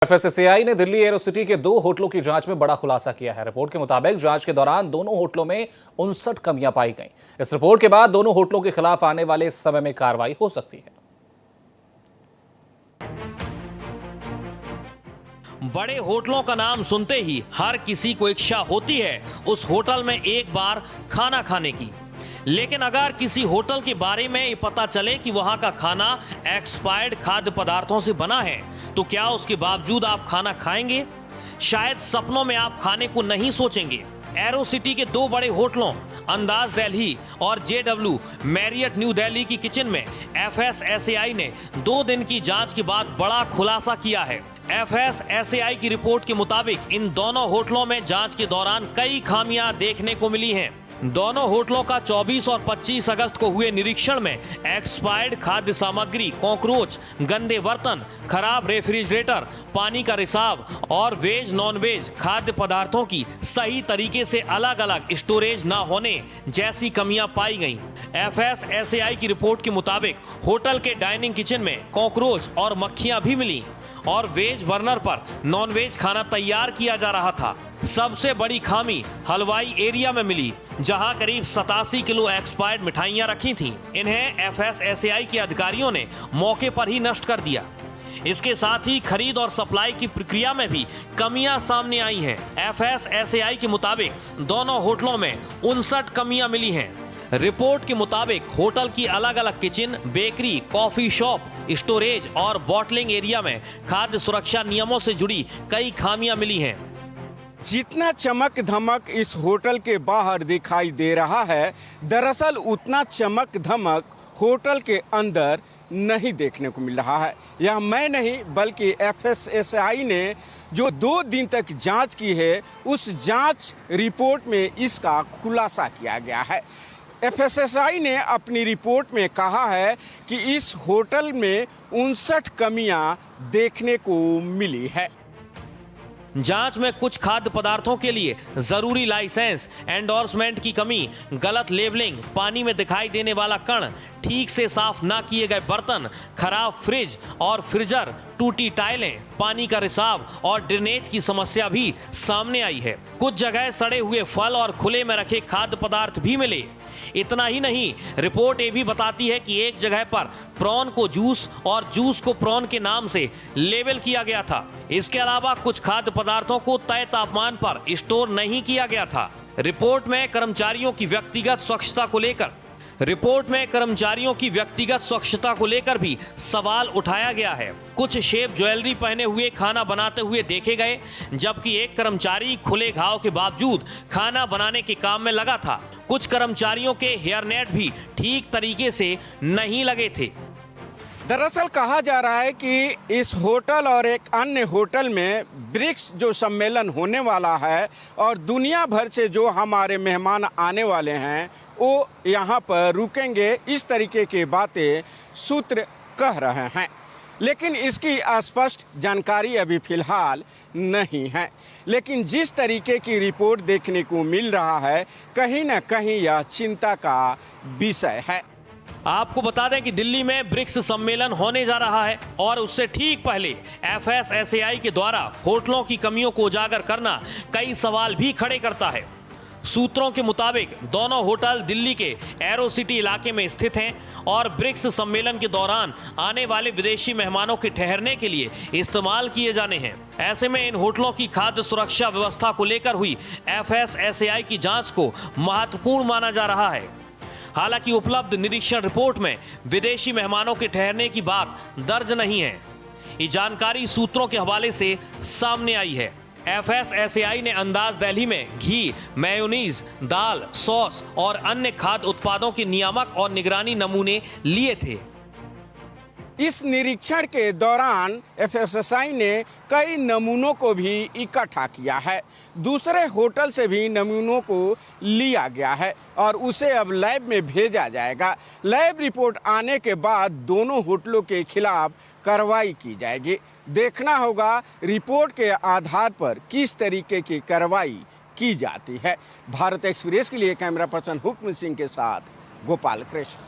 FSSAI ने दिल्ली एरोसिटी के 2 होटलों की जांच में बड़ा खुलासा किया है। रिपोर्ट के मुताबिक जांच के दौरान दोनों होटलों में 59 कमियां पाई गईं। इस रिपोर्ट के बाद दोनों होटलों के खिलाफ आने वाले समय में कार्रवाई हो सकती है। बड़े होटलों का नाम सुनते ही हर किसी को इच्छा होती है उस होटल में एक बार खाना खाने की। लेकिन अगर किसी होटल के बारे में ये पता चले कि वहां का खाना एक्सपायर्ड खाद्य पदार्थों से बना है, तो क्या उसके बावजूद आप खाना खाएंगे? शायद सपनों में आप खाने को नहीं सोचेंगे। एरोसिटी के 2 बड़े होटलों अंदाज दिल्ली और JW मैरियट न्यू दिल्ली की किचन में एफएसएसएआई ने 2 दिन की जांच के बाद बड़ा खुलासा किया है। एफएसएसएआई की रिपोर्ट के मुताबिक इन दोनों होटलों में जांच के दौरान कई खामियां देखने को मिली हैं। दोनों होटलों का 24 और 25 अगस्त को हुए निरीक्षण में एक्सपायर्ड खाद्य सामग्री, कॉकरोच, गंदे बर्तन, खराब रेफ्रिजरेटर, पानी का रिसाव और वेज नॉन वेज खाद्य पदार्थों की सही तरीके से अलग अलग स्टोरेज न होने जैसी कमियां पाई गईं। एफएसएसएआई की रिपोर्ट के मुताबिक होटल के डाइनिंग किचन में कॉकरोच और मक्खियां भी मिली और वेज बर्नर पर नॉन वेज खाना तैयार किया जा रहा था। सबसे बड़ी खामी हलवाई एरिया में मिली, जहां करीब 87 किलो एक्सपायर्ड मिठाइयां रखी थीं। इन्हें एफएसएसएआई के अधिकारियों ने मौके पर ही नष्ट कर दिया। इसके साथ ही खरीद और सप्लाई की प्रक्रिया में भी कमियां सामने आई हैं। एफएसएसएआई के मुताबिक दोनों होटलों में 59 कमियां मिली हैं। रिपोर्ट के मुताबिक होटल की अलग अलग kitchen, bakery, coffee shop, storage और बॉटलिंग एरिया में खाद्य सुरक्षा नियमों से जुड़ी कई खामियां मिली हैं। जितना चमक धमक इस होटल के बाहर दिखाई दे रहा है, दरअसल उतना चमक धमक होटल के अंदर नहीं देखने को मिल रहा है। यह मैं नहीं बल्कि एफएसएसएआई ने जो 2 दिन तक जांच की है, उस जांच रिपोर्ट में इसका खुलासा किया गया है। एफएसएसएआई ने अपनी रिपोर्ट में कहा है कि इस होटल में 59 कमियां देखने को मिली है। जांच में कुछ खाद्य पदार्थों के लिए जरूरी लाइसेंस, एंडोर्समेंट की कमी, गलत लेबलिंग, पानी में दिखाई देने वाला कण, ठीक से साफ ना किए गए बर्तन, खराब फ्रिज और फ्रीजर, टूटी टाइलें, पानी का रिसाव और ड्रेनेज की समस्या भी सामने आई है। कुछ जगह सड़े हुए फल और खुले में रखे खाद्य पदार्थ भी मिले। इतना ही नहीं, रिपोर्ट ये भी बताती है कि एक जगह पर प्रॉन को जूस और जूस को प्रॉन के नाम से लेबल किया गया था। इसके अलावा कुछ खाद्य पदार्थों को तय तापमान पर स्टोर नहीं किया गया था। रिपोर्ट में कर्मचारियों की व्यक्तिगत स्वच्छता को लेकर भी सवाल उठाया गया है। कुछ शेफ ज्वेलरी पहने हुए खाना बनाते हुए देखे गए, जबकि एक कर्मचारी खुले घाव के बावजूद खाना बनाने के काम में लगा था। कुछ कर्मचारियों के हेयर नेट भी ठीक तरीके से नहीं लगे थे। दरअसल कहा जा रहा है कि इस होटल और एक अन्य होटल में ब्रिक्स जो सम्मेलन होने वाला है और दुनिया भर से जो हमारे मेहमान आने वाले हैं वो यहाँ पर रुकेंगे, इस तरीके की बातें सूत्र कह रहे हैं। लेकिन इसकी स्पष्ट जानकारी अभी फिलहाल नहीं है। लेकिन जिस तरीके की रिपोर्ट देखने को मिल रहा है, कहीं ना कहीं यह चिंता का विषय है। आपको बता दें कि दिल्ली में ब्रिक्स सम्मेलन होने जा रहा है और उससे ठीक पहले एफएसएसएआई के द्वारा होटलों की कमियों को उजागर करना कई सवाल भी खड़े करता है। सूत्रों के मुताबिक दोनों होटल दिल्ली के एरोसिटी इलाके में स्थित हैं और ब्रिक्स सम्मेलन के दौरान आने वाले विदेशी मेहमानों के ठहरने के लिए इस्तेमाल किए जाने हैं। ऐसे में इन होटलों की खाद्य सुरक्षा व्यवस्था को लेकर हुई एफएसएसएआई की जांच को महत्वपूर्ण माना जा रहा है। हालांकि उपलब्ध निरीक्षण रिपोर्ट में विदेशी मेहमानों के ठहरने की बात दर्ज नहीं है। ये जानकारी सूत्रों के हवाले से सामने आई है। एफएसएसएआई ने अंदाज दिल्ली में घी, मेयोनीज, दाल, सॉस और अन्य खाद्य उत्पादों के नियामक और निगरानी नमूने लिए थे। इस निरीक्षण के दौरान एफएसएसएआई ने कई नमूनों को भी इकट्ठा किया है। दूसरे होटल से भी नमूनों को लिया गया है और उसे अब लैब में भेजा जाएगा। लैब रिपोर्ट आने के बाद दोनों होटलों के खिलाफ कार्रवाई की जाएगी। देखना होगा रिपोर्ट के आधार पर किस तरीके की कार्रवाई की जाती है। भारत एक्सप्रेस के लिए कैमरा पर्सन हुक्म सिंह के साथ गोपाल कृष्ण।